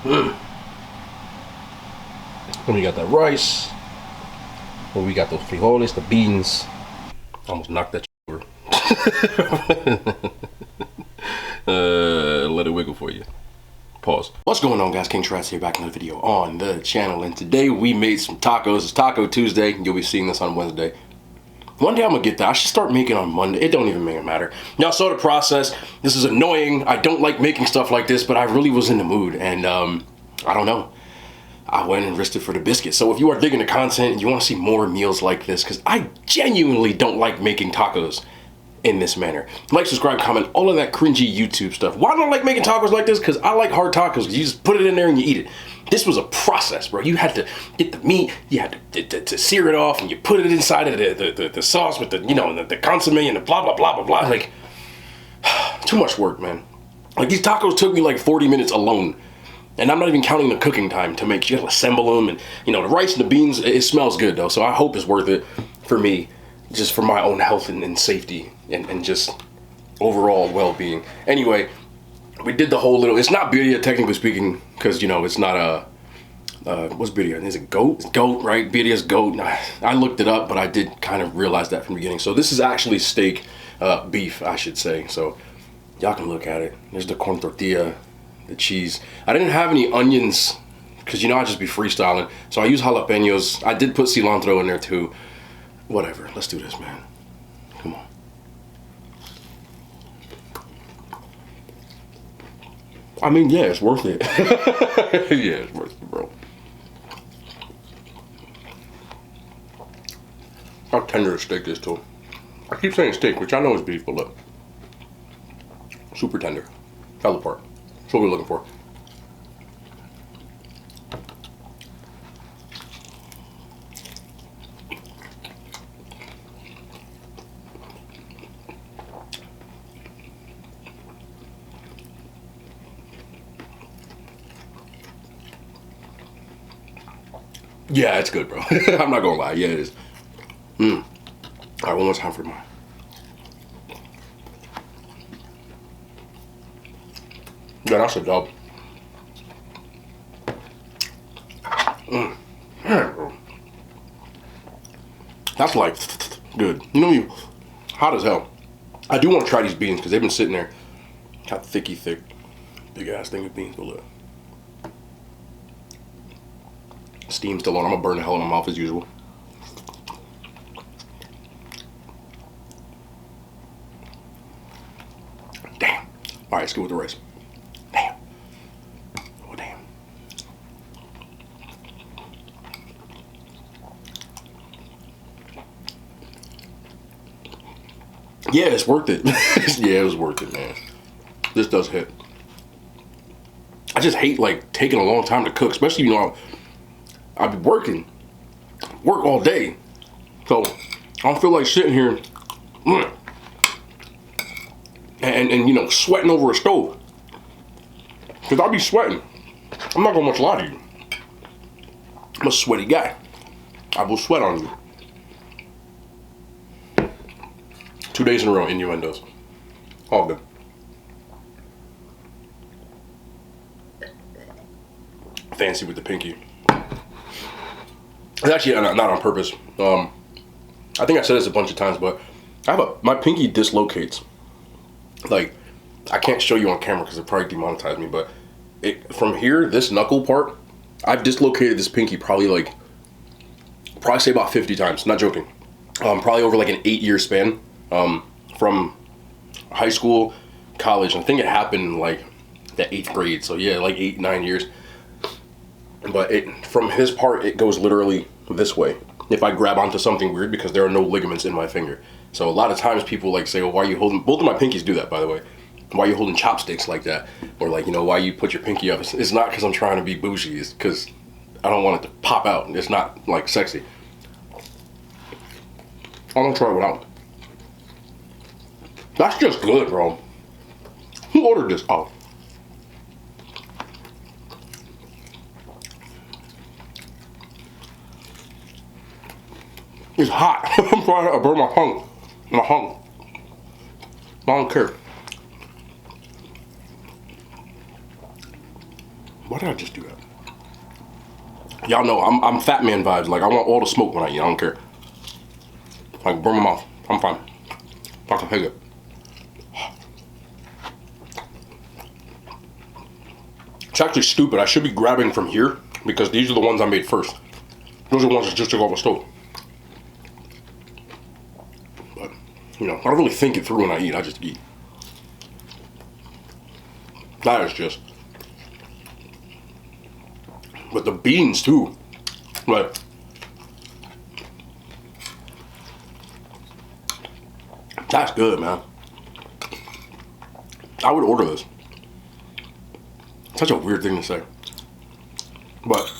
Then we got that rice. Then we got those frijoles, the beans. Almost knocked that over. Let it wiggle for you. Pause. What's going on, guys? King Trats here, back in the video on the channel, and today we made some tacos. It's Taco Tuesday. You'll be seeing this on Wednesday. One day I'm gonna get that. I should start making on Monday. It don't even matter. Y'all saw the process. This is annoying. I don't like making stuff like this, but I really was in the mood, and I don't know. I went and risked it for the biscuit. So if you are digging the content and you want to see more meals like this, because I genuinely don't like making tacos in this manner. Like, subscribe, comment, all of that cringy YouTube stuff. Why don't I like making tacos like this? Because I like hard tacos. You just put it in there and you eat it. This was a process, bro. You had to get the meat, you had to sear it off, and you put it inside of the sauce with the consomme and the blah, blah, blah, blah, blah. Like, too much work, man. Like, these tacos took me like 40 minutes alone. And I'm not even counting the cooking time to make. You gotta assemble them, and the rice and the beans, it smells good though. So I hope it's worth it for me, just for my own health and safety and just overall well-being. Anyway, we did the whole little, it's not birria technically speaking, because it's not a, what's birria? Is it goat? It's goat, right? Birria's goat. I looked it up, but I did kind of realize that from the beginning. So this is actually steak, beef, I should say. So y'all can look at it. There's the corn tortilla. The cheese. I didn't have any onions because I just be freestyling, so I use jalapenos. I did put cilantro in there too. Whatever, let's do this, man. Come on. I mean, yeah, it's worth it. Yeah, it's worth it, bro. How tender the steak is too. I keep saying steak, which I know is beef, but look, super tender. Tell apart. That's what we're looking for. Yeah, it's good, bro. I'm not gonna lie. Yeah, it is. All right, one more time for mine. Yeah, that's a dub. Man, bro. That's like good. Hot as hell. I do want to try these beans because they've been sitting there. Got thick, big ass thing of beans. But look, steam's still on. I'm gonna burn the hell in my mouth as usual. Damn. All right, let's go with the rice. Yeah, it's worth it. Yeah, it was worth it, man. This does hit. I just hate like taking a long time to cook, especially I'll be work all day, so I don't feel like sitting here and sweating over a stove, because I'll be sweating. I'm not gonna much lie to you. I'm a sweaty guy. I will sweat on you. 2 days in a row, innuendos. All good. Fancy with the pinky. It's actually not on purpose. I think I said this a bunch of times, but my pinky dislocates. Like, I can't show you on camera because it probably demonetized me, but from here, this knuckle part, I've dislocated this pinky probably say about 50 times. Not joking. Probably over like an 8-year span. From high school, college. I think it happened in like the 8th grade. So yeah, like 8-9 years. But from his part, it goes literally this way. If I grab onto something weird, because there are no ligaments in my finger. So a lot of times people say, "Oh, why are you holding?" Both of my pinkies do that, by the way. Why are you holding chopsticks like that? Or why you put your pinky up? It's not because I'm trying to be bougie. It's because I don't want it to pop out. It's not like sexy. I'm gonna try it without. That's just good, bro. Who ordered this? Oh. It's hot. I'm trying to burn my tongue. I don't care. Why did I just do that? Y'all know I'm fat man vibes. Like, I want all the smoke when I eat. I don't care. Like, burn my mouth. I'm fine. I can take it. It's actually stupid. I should be grabbing from here because these are the ones I made first. Those are the ones that just took off the stove. But, you know, I don't really think it through when I eat. I just eat. That is just... But the beans too, like, that's good, man. I would order this. Such a weird thing to say. But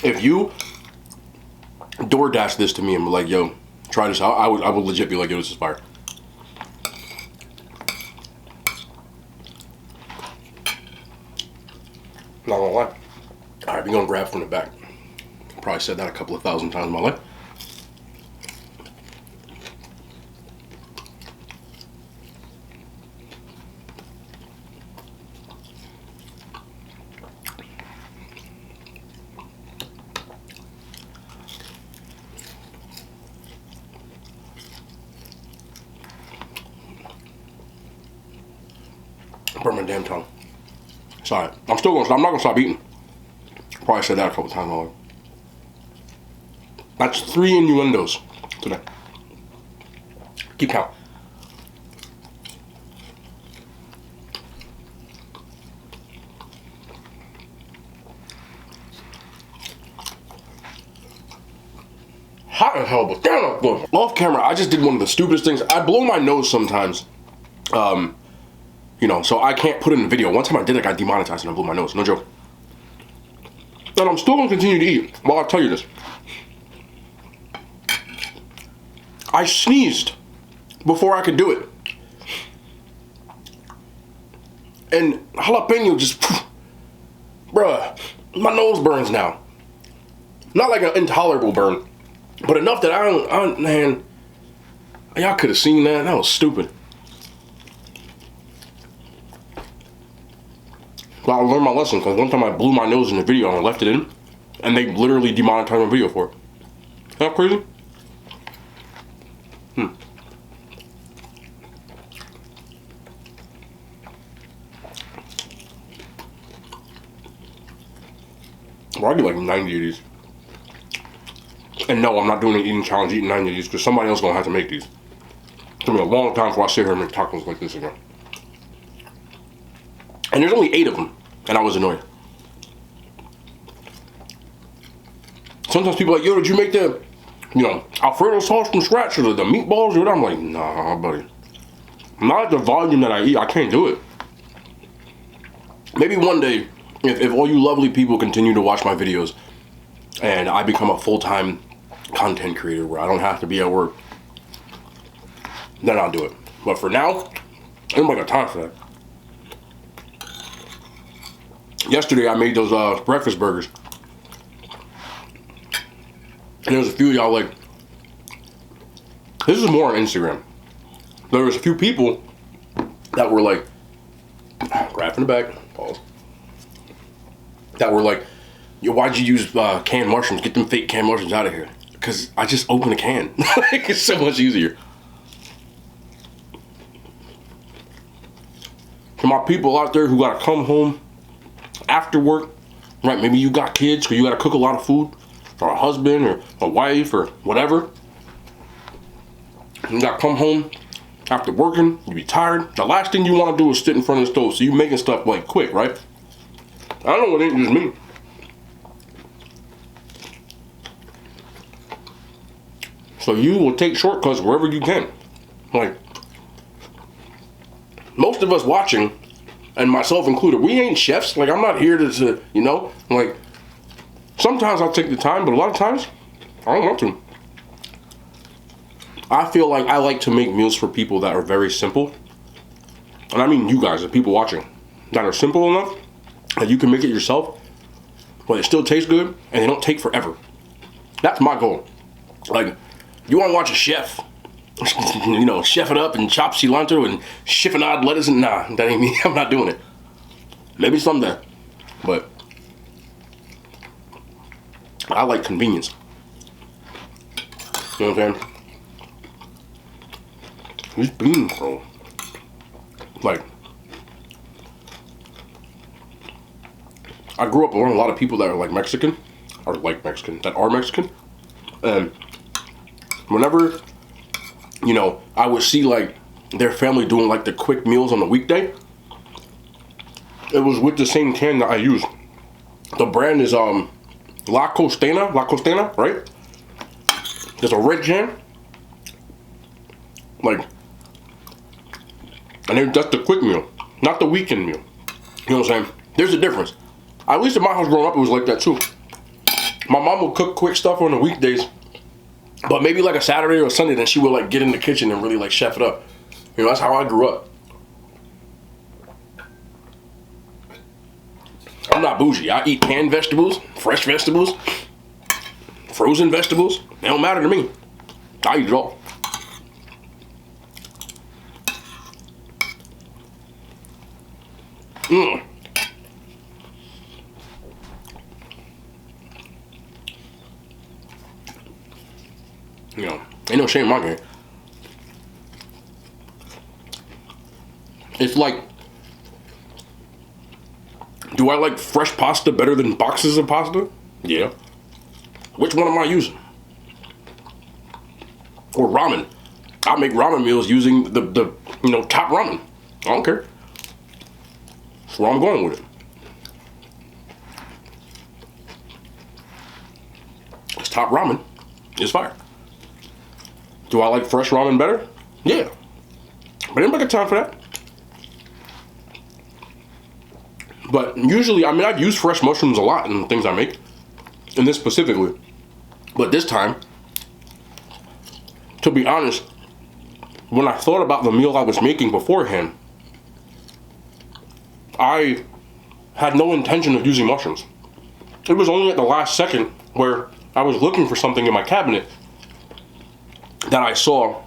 if you DoorDash this to me and be like, yo, try this out, I would legit be like, yo, this is fire. Not gonna lie. Alright, we're gonna grab from the back. Probably said that a couple of thousand times in my life. Burn my damn tongue. Sorry. I'm not gonna stop eating. Probably said that a couple times already. That's 3 innuendos today. Keep count. Hot as hell, but damn it, good. Off camera, I just did one of the stupidest things. I blow my nose sometimes. You know, so I can't put it in the video. One time I did it, I got demonetized and I blew my nose. No joke. And I'm still gonna continue to eat while I tell you this. I sneezed before I could do it. And jalapeno just, bruh, my nose burns now. Not like an intolerable burn, but enough that man, y'all could have seen that. That was stupid. But I learned my lesson because one time I blew my nose in the video and I left it in, and they literally demonetized my video for it. Isn't that crazy? Well, I do like 90 of these. And no, I'm not doing an eating challenge eating 90 of these because somebody else is going to have to make these. It's going to be a long time before I sit here and make tacos like this again. And there's only 8 of them, and I was annoyed. Sometimes people are like, yo, did you make the, you know, Alfredo sauce from scratch or the meatballs or whatever? I'm like, nah, buddy. Not at the volume that I eat, I can't do it. Maybe one day, if all you lovely people continue to watch my videos and I become a full-time content creator where I don't have to be at work, then I'll do it. But for now, I don't got time for that. Yesterday I made those breakfast burgers. And there was a few of y'all like, this is more on Instagram. There was a few people that were like, grab from the back, pause. That were like, yo, why'd you use canned mushrooms? Get them fake canned mushrooms out of here. Because I just open a can. It's so much easier. For my people out there who gotta come home after work, right? Maybe you got kids, or you gotta cook a lot of food, or a husband, or a wife, or whatever. You gotta come home after working, you be tired. The last thing you wanna do is sit in front of the stove, so you making stuff like quick, right? I don't know, it ain't just me. So you will take shortcuts wherever you can. Like, most of us watching, and myself included, we ain't chefs. Like, I'm not here to you know, like, sometimes I'll take the time, but a lot of times, I don't want to. I feel like I like to make meals for people that are very simple. And I mean you guys, the people watching, that are simple enough that you can make it yourself, but it still tastes good, and they don't take forever. That's my goal. Like, you want to watch a chef, you know, chef it up and chop cilantro and chiffonade lettuce, and nah, that ain't me. I'm not doing it. Maybe someday, but I like convenience. You know what I'm saying? These beans, bro. Like, I grew up around a lot of people that are like Mexican, or like Mexican, that are Mexican. And whenever, you know, I would see like their family doing like the quick meals on the weekday, it was with the same can that I use. The brand is La Costana, right? There's a red can. Like, and then that's the quick meal, not the weekend meal. You know what I'm saying? There's a difference. At least in my house growing up, it was like that too. My mom would cook quick stuff on the weekdays, but maybe like a Saturday or a Sunday, then she would like get in the kitchen and really like chef it up. You know, that's how I grew up. I'm not bougie. I eat canned vegetables, fresh vegetables, frozen vegetables. They don't matter to me. I eat it all. You know, ain't no shame in my game. It's like, do I like fresh pasta better than boxes of pasta? Yeah. Which one am I using? Or ramen. I make ramen meals using the you know, top ramen. I don't care. That's where I'm going with it. It's top ramen. It's fire. Do I like fresh ramen better? Yeah. But anybody got time for that? But usually, I mean, I've used fresh mushrooms a lot in the things I make. And this specifically. But this time, to be honest, when I thought about the meal I was making beforehand, I had no intention of using mushrooms. It was only at the last second where I was looking for something in my cabinet that I saw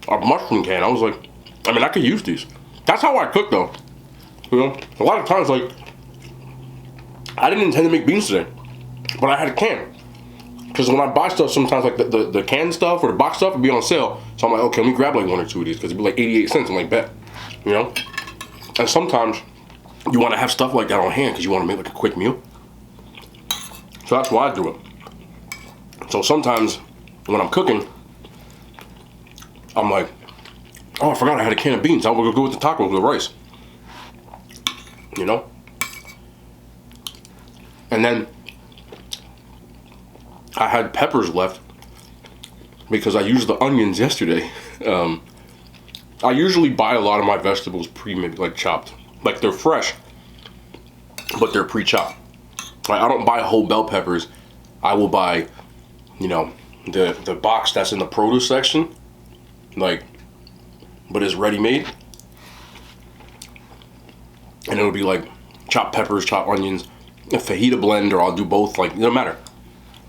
a mushroom can. I was like, I mean, I could use these. That's how I cook though. You know, a lot of times, like, I didn't intend to make beans today, but I had a can. Because when I buy stuff, sometimes like the canned stuff or the box stuff would be on sale. So I'm like, okay, let me grab like one or two of these because it'd be like 88 cents. I'm like, bet. You know? And sometimes you want to have stuff like that on hand because you want to make like a quick meal. So that's why I do it. So sometimes when I'm cooking, I'm like, oh, I forgot I had a can of beans. I will go with the tacos with the rice. You know? And then I had peppers left because I used the onions yesterday. I usually buy a lot of my vegetables pre-made, like chopped. Like they're fresh, but they're pre-chopped. Like I don't buy whole bell peppers. I will buy, you know, the box that's in the produce section. Like, but it's ready-made. And it'll be like chopped peppers, chopped onions, a fajita blend, or I'll do both. Like, it doesn't matter.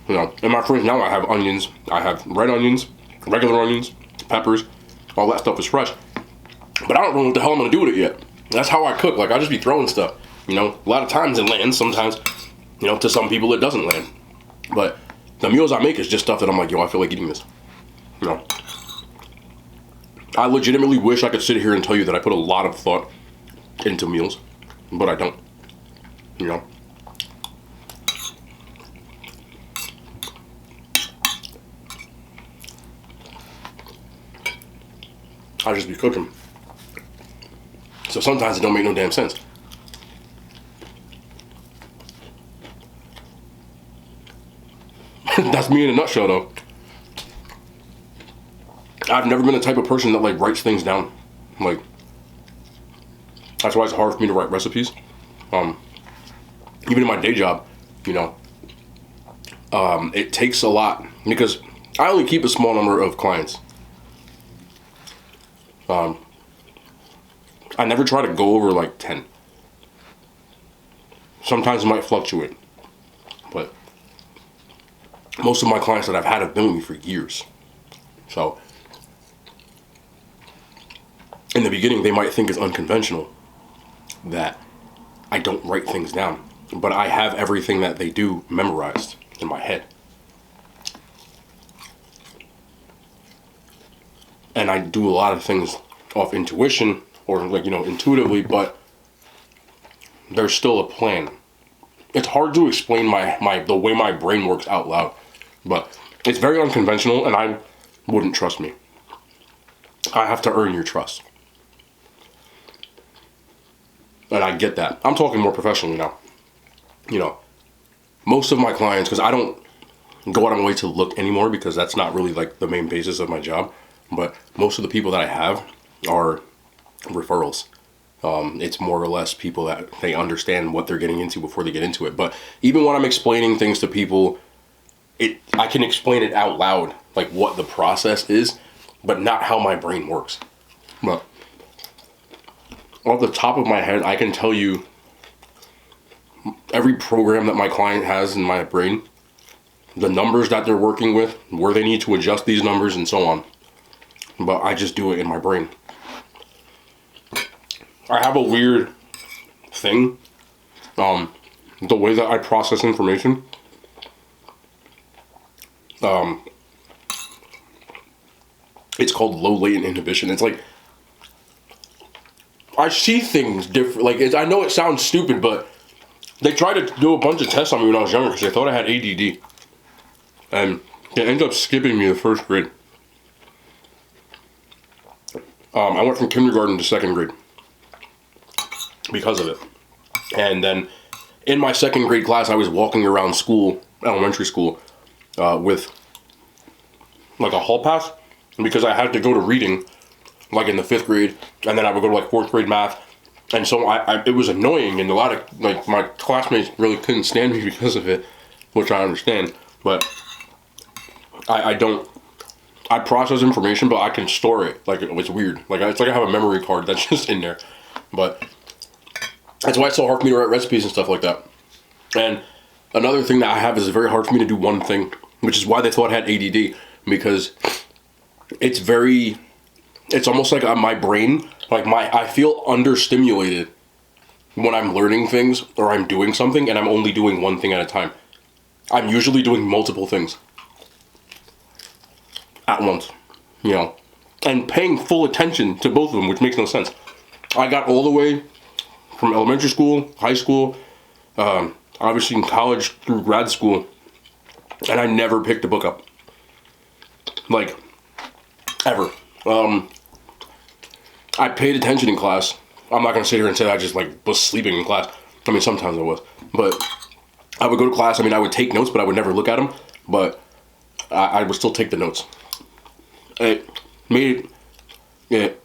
You know, in my fridge now I have onions. I have red onions, regular onions, peppers. All that stuff is fresh. But I don't know what the hell I'm going to do with it yet. That's how I cook. Like, I just be throwing stuff. You know, a lot of times it lands. Sometimes, you know, to some people it doesn't land. But the meals I make is just stuff that I'm like, yo, I feel like eating this. You know. I legitimately wish I could sit here and tell you that I put a lot of thought into meals. But I don't. You know. I just be cooking. So sometimes it don't make no damn sense. That's me in a nutshell though. I've never been the type of person that like writes things down. Like, that's why it's hard for me to write recipes. Even in my day job, you know, it takes a lot because I only keep a small number of clients. I never try to go over like 10. Sometimes it might fluctuate, but most of my clients that I've had have been with me for years. So in the beginning, they might think it's unconventional that I don't write things down, but I have everything that they do memorized in my head. and I do a lot of things off intuition or like, you know, intuitively, but there's still a plan. It's hard to explain the way my brain works out loud, but it's very unconventional, and I wouldn't trust me. I have to earn your trust. And I get that. I'm talking more professionally now. You know, most of my clients, because I don't go out of my way to look anymore because that's not really like the main basis of my job, but most of the people that I have are referrals. It's more or less people that they understand what they're getting into before they get into it. But even when I'm explaining things to people, I can explain it out loud, like what the process is, but not how my brain works. But off the top of my head, I can tell you every program that my client has in my brain, the numbers that they're working with, where they need to adjust these numbers, and so on. But I just do it in my brain. I have a weird thing, the way that I process information. It's called low latent inhibition. It's like I see things different. Like I know it sounds stupid, but they tried to do a bunch of tests on me when I was younger because they thought I had ADD, and they ended up skipping me the first grade. I went from kindergarten to second grade because of it. And then in my second grade class, I was walking around school, elementary school, with like a hall pass, because I had to go to reading like in the 5th grade, and then I would go to like 4th grade math. And so it was annoying, and a lot of like my classmates really couldn't stand me because of it, which I understand. But I process information, but I can store it. Like it's weird. Like it's like I have a memory card that's just in there. But that's why it's so hard for me to write recipes and stuff like that. And another thing that I have is it's very hard for me to do one thing, which is why they thought I had ADD, because it's almost like my brain, like I feel understimulated when I'm learning things or I'm doing something and I'm only doing one thing at a time. I'm usually doing multiple things at once, you know, and paying full attention to both of them, which makes no sense. I got all the way from elementary school, high school, obviously in college through grad school, and I never picked a book up. Like, ever. I paid attention in class. I'm not going to sit here and say I just like was sleeping in class. I mean, sometimes I was. But I would go to class. I mean, I would take notes, but I would never look at them. But I would still take the notes. It made it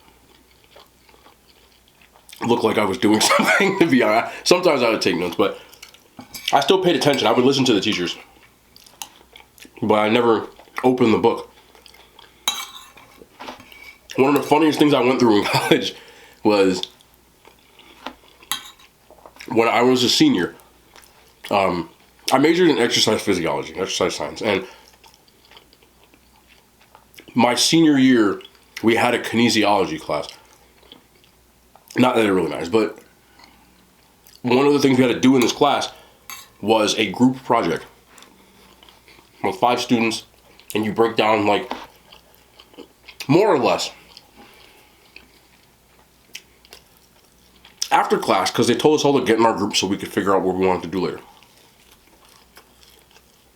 look like I was doing something, to be honest. Sometimes I would take notes, but I still paid attention. I would listen to the teachers. But I never opened the book. One of the funniest things I went through in college was when I was a senior. I majored in exercise physiology, exercise science, and my senior year, we had a kinesiology class. Not that it really matters, but one of the things we had to do in this class was a group project with 5 students, and you break down, like, more or less. After class, because they told us all to get in our group so we could figure out what we wanted to do later.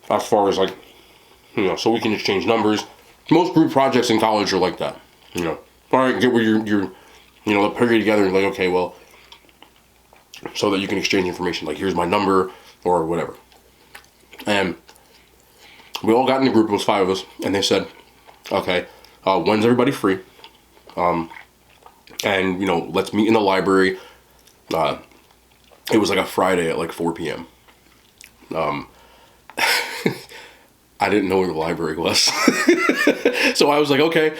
As far as, like, you know, so we can exchange numbers. Most group projects in college are like that, you know. All right, get where you're you know, they'll pair you together and like, okay, well, so that you can exchange information. Like, here's my number or whatever. And we all got in the group. It was 5 of us, and they said, okay, when's everybody free? And, you know, let's meet in the library. It was like a Friday at like 4 p.m. I didn't know where the library was. So I was like, okay.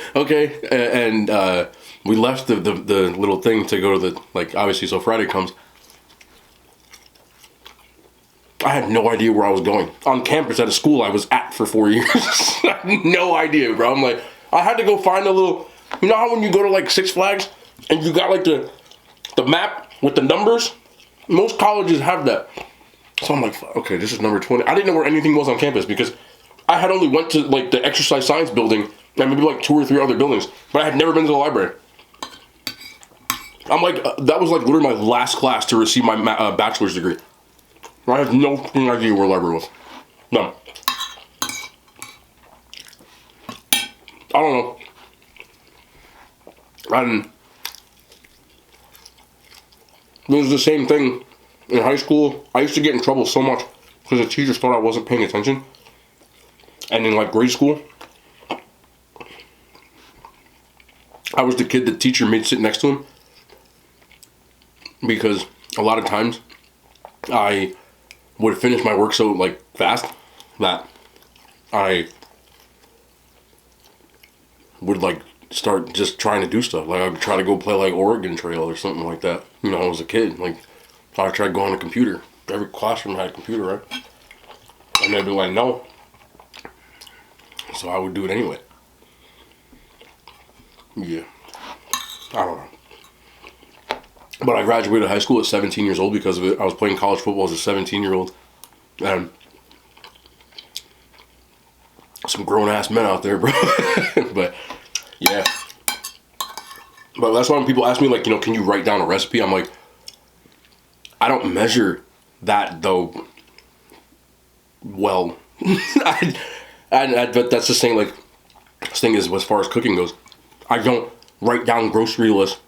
And we left the little thing to go to the, like, obviously, so Friday comes. I had no idea where I was going. On campus at a school I was at for 4 years. I had no idea, bro. I'm like, I had to go find a little, you know how when you go to like Six Flags and you got like the map with the numbers? Most colleges have that. So I'm like, this is number 20. I didn't know where anything was on campus because I had only went to like the exercise science building and maybe like 2 or 3 other buildings, but I had never been to the library. I'm like, that was like literally my last class to receive my bachelor's degree. I have no fucking idea where the library was. No. I don't know. And it was the same thing in high school. I used to get in trouble so much because the teachers thought I wasn't paying attention. And in like grade school, I was the kid the teacher made sit next to him. Because a lot of times I would finish my work so like fast that I would like start just trying to do stuff. Like I would try to go play like Oregon Trail or something like that. You know, I was a kid. Like I tried to go on a computer. Every classroom had a computer, right? And they'd be like, no. So I would do it anyway. Yeah. I don't know. But I graduated high school at 17 years old because of it. I was playing college football as a 17-year-old. And some grown-ass men out there, bro. But, yeah. But that's why when people ask me, like, you know, can you write down a recipe? I'm like, I don't measure that, though, well. But that's the thing, like, this thing is, as far as cooking goes, I don't write down grocery lists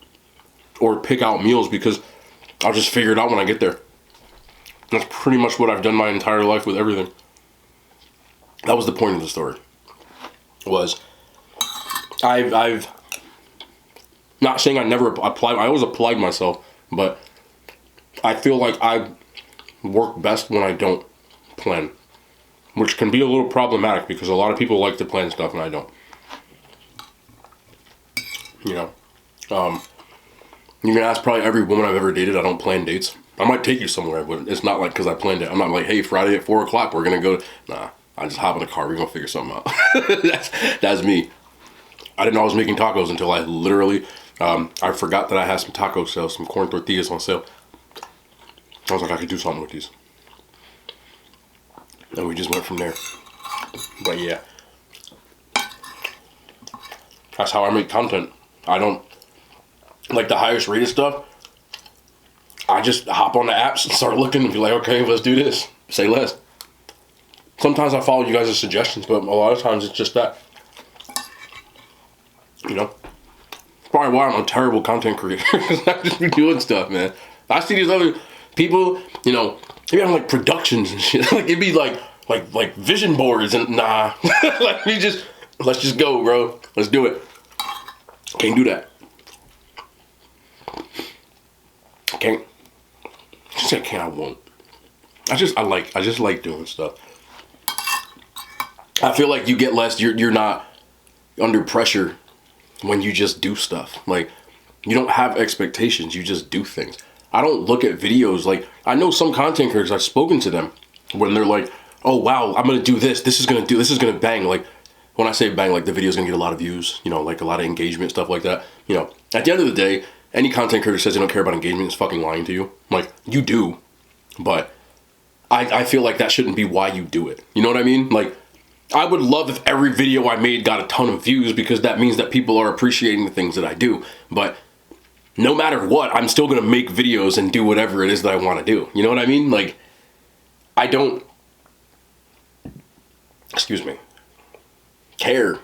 or pick out meals because I'll just figure it out when I get there. That's pretty much what I've done my entire life with everything. That was the point of the story. Was I've not saying I never applied. I always applied myself, but I feel like I work best when I don't plan, which can be a little problematic because a lot of people like to plan stuff and I don't. You know, you can ask probably every woman I've ever dated. I don't plan dates. I might take you somewhere, but it's not like because I planned it. I'm not like, hey, Friday at 4 o'clock, we're gonna go. Nah, I just hop in the car. We're gonna figure something out. that's me. I didn't know I was making tacos until I literally, I forgot that I had some taco sales, some corn tortillas on sale. I was like, I could do something with these. And we just went from there. But yeah. That's how I make content. I don't, like the highest rated stuff, I just hop on the apps and start looking and be like, okay, let's do this. Say less. Sometimes I follow you guys' suggestions, but a lot of times it's just that. You know? Probably why I'm a terrible content creator. Because I just be doing stuff, man. I see these other people, you know, they have like productions and shit. Like it'd be like vision boards and nah. Like let's just go, bro. Let's do it. Can't do that. Can't. Just say can't, I won't. I just like doing stuff. I feel like you get less, you're not under pressure when you just do stuff. Like, you don't have expectations, you just do things. I don't look at videos, like, I know some content creators, I've spoken to them, when they're like, oh wow, I'm gonna do this is gonna bang. Like, when I say bang, like the video's gonna get a lot of views, you know, like a lot of engagement, stuff like that. You know, at the end of the day, any content creator says they don't care about engagement is fucking lying to you. Like, you do, but I feel like that shouldn't be why you do it. You know what I mean? Like, I would love if every video I made got a ton of views because that means that people are appreciating the things that I do. But no matter what, I'm still gonna make videos and do whatever it is that I wanna do. You know what I mean? Like, I don't, excuse me, care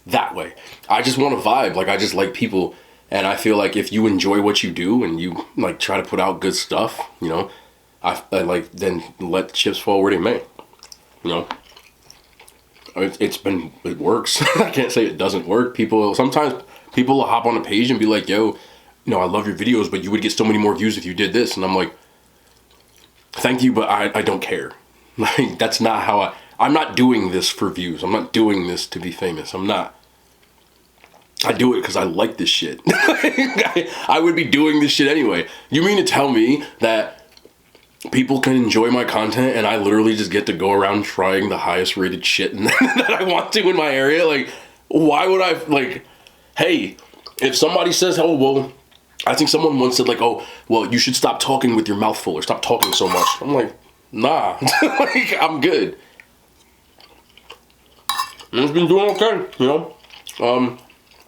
that way. I just want to vibe. Like, I just like people, and I feel like if you enjoy what you do and you like try to put out good stuff, you know, I like, then let the chips fall where they may. You know, it works. I can't say it doesn't work. Sometimes people will hop on a page and be like, yo, you know, I love your videos, but you would get so many more views if you did this. And I'm like, thank you, but I don't care. Like, that's not how I'm not doing this for views. I'm not doing this to be famous. I'm not. I do it because I like this shit. I would be doing this shit anyway. You mean to tell me that people can enjoy my content and I literally just get to go around trying the highest rated shit that I want to in my area? Like, why would I, like, hey, if somebody says, oh, well, I think someone once said, like, oh, well, you should stop talking with your mouth full or stop talking so much. I'm like, nah, like, I'm good. And it's been doing okay, you know? Now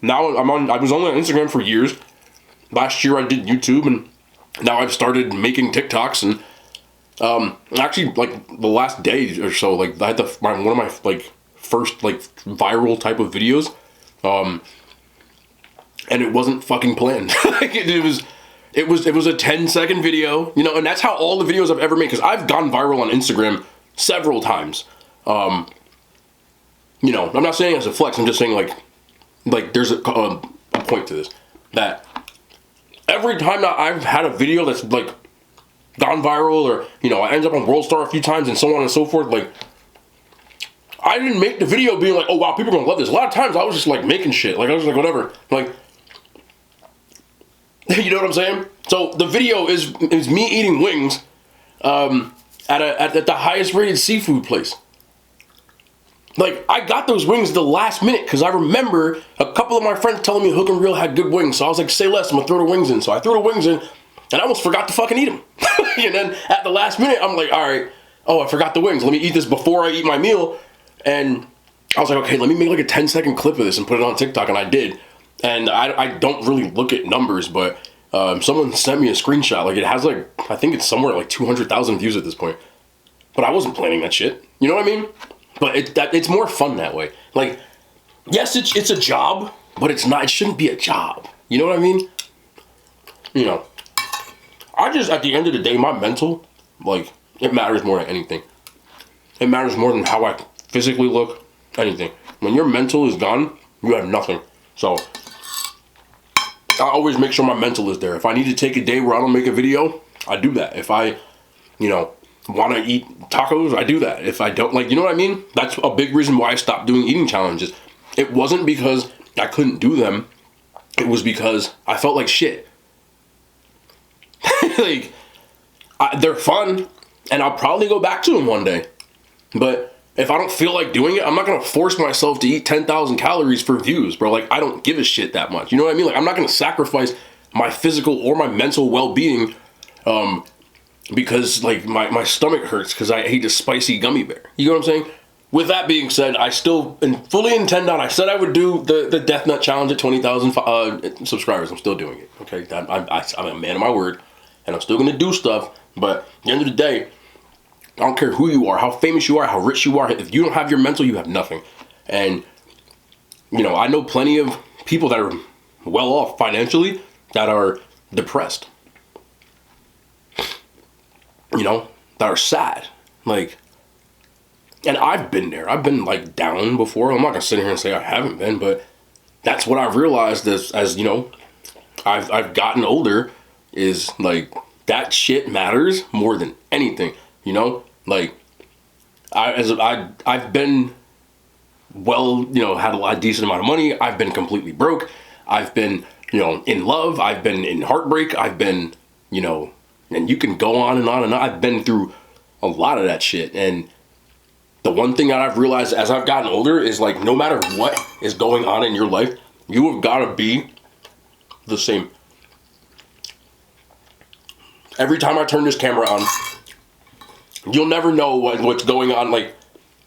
I was only on Instagram for years. Last year I did YouTube, and now I've started making TikToks, and actually, like, the last day or so, like, I had one of my, like, first, like, viral type of videos, and it wasn't fucking planned. Like, it was a 10-second video, you know, and that's how all the videos I've ever made, because I've gone viral on Instagram several times. You know, I'm not saying as a flex, I'm just saying, like there's a point to this, that every time that I've had a video that's, like, gone viral, or, you know, I ended up on World Star a few times and so on and so forth, like, I didn't make the video being like, oh wow, people are gonna love this. A lot of times I was just, like, making shit, like, I was like, whatever, like, you know what I'm saying? So the video is me eating wings at the highest rated seafood place. Like, I got those wings the last minute because I remember a couple of my friends telling me Hook and Reel had good wings. So I was like, say less, I'm gonna throw the wings in. So I threw the wings in, and I almost forgot to fucking eat them. And then at the last minute, I'm like, all right, oh, I forgot the wings. Let me eat this before I eat my meal. And I was like, okay, let me make like a 10-second clip of this and put it on TikTok, and I did. And I don't really look at numbers, but someone sent me a screenshot. Like, it has, like, I think it's somewhere like 200,000 views at this point. But I wasn't planning that shit. You know what I mean? But it's more fun that way. Like, yes, it's a job, but it's not. It shouldn't be a job. You know what I mean? You know, I just, at the end of the day, my mental, like, it matters more than anything. It matters more than how I physically look, anything. When your mental is gone, you have nothing. So I always make sure my mental is there. If I need to take a day where I don't make a video, I do that. If I, you know, want to eat tacos, I do that. If I don't, like, you know what I mean? That's a big reason why I stopped doing eating challenges. It wasn't because I couldn't do them. It was because I felt like shit. Like, they're fun, and I'll probably go back to them one day. But if I don't feel like doing it, I'm not going to force myself to eat 10,000 calories for views, bro. Like, I don't give a shit that much. You know what I mean? Like, I'm not going to sacrifice my physical or my mental well-being, because, like, my stomach hurts because I ate a spicy gummy bear. You know what I'm saying? With that being said, I still fully intend on, I said I would do the Death Nut Challenge at 20,000 subscribers. I'm still doing it, okay? I'm a man of my word, and I'm still going to do stuff, but at the end of the day, I don't care who you are, how famous you are, how rich you are. If you don't have your mental, you have nothing. And, you know, I know plenty of people that are well off financially that are depressed. You know, that are sad. Like, and I've been there. I've been, like, down before. I'm not gonna sit here and say I haven't been, but that's what I've realized as you know, I've gotten older, is, like, that shit matters more than anything. You know, like, I've been, well, you know, had a decent amount of money. I've been completely broke. I've been, you know, in love. I've been in heartbreak. I've been, you know, and you can go on and on and on. I've been through a lot of that shit. And the one thing that I've realized as I've gotten older is, like, no matter what is going on in your life, you have got to be the same. Every time I turn this camera on, you'll never know what's going on, like,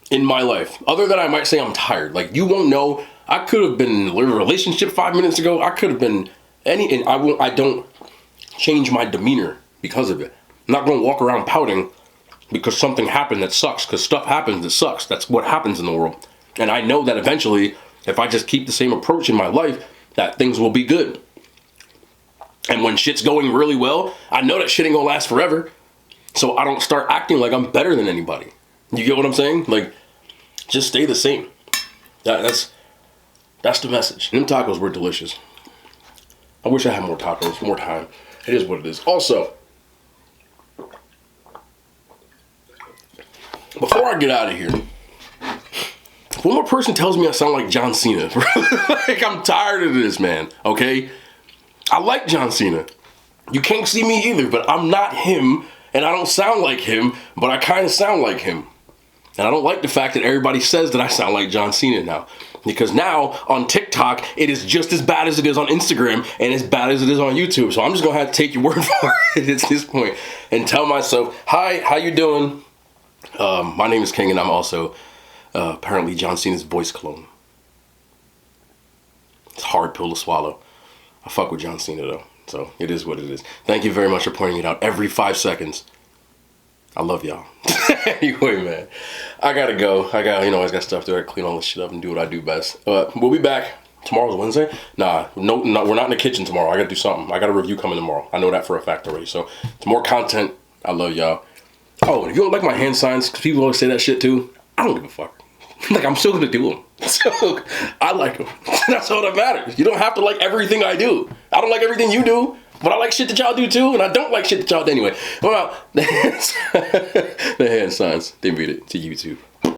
in my life. Other than I might say I'm tired. Like, you won't know. I could have been in a relationship 5 minutes ago. I could have been and I don't change my demeanor because of it. I'm not going to walk around pouting because something happened that sucks, because stuff happens that sucks. That's what happens in the world. And I know that eventually, if I just keep the same approach in my life, that things will be good. And when shit's going really well, I know that shit ain't gonna last forever. So I don't start acting like I'm better than anybody. You get what I'm saying? Like, just stay the same. That's the message. Them tacos were delicious. I wish I had more tacos, more time. It is what it is. Also, before I get out of here, one more person tells me I sound like John Cena. Like, I'm tired of this, man, okay? I like John Cena. You can't see me either, but I'm not him, and I don't sound like him, but I kind of sound like him. And I don't like the fact that everybody says that I sound like John Cena now. Because now, on TikTok, it is just as bad as it is on Instagram, and as bad as it is on YouTube. So I'm just going to have to take your word for it at this point, and tell myself, hi, how you doing? My name is King, and I'm also apparently John Cena's voice clone. It's a hard pill to swallow. I fuck with John Cena though, so it is what it is. Thank you very much for pointing it out every 5 seconds. I love y'all. Anyway, man, I gotta go. I got stuff to do. I gotta clean all this shit up and do what I do best. We'll be back. Tomorrow's Wednesday? Nah, no, we're not in the kitchen tomorrow. I gotta do something. I got a review coming tomorrow. I know that for a fact already. So, it's more content. I love y'all. Oh, and if you don't like my hand signs, because people always say that shit too, I don't give a fuck. Like, I'm still gonna do them. So, I like them. That's all that matters. You don't have to like everything I do. I don't like everything you do, but I like shit that y'all do too, and I don't like shit that y'all do anyway. Well, the hand signs, they made it to YouTube.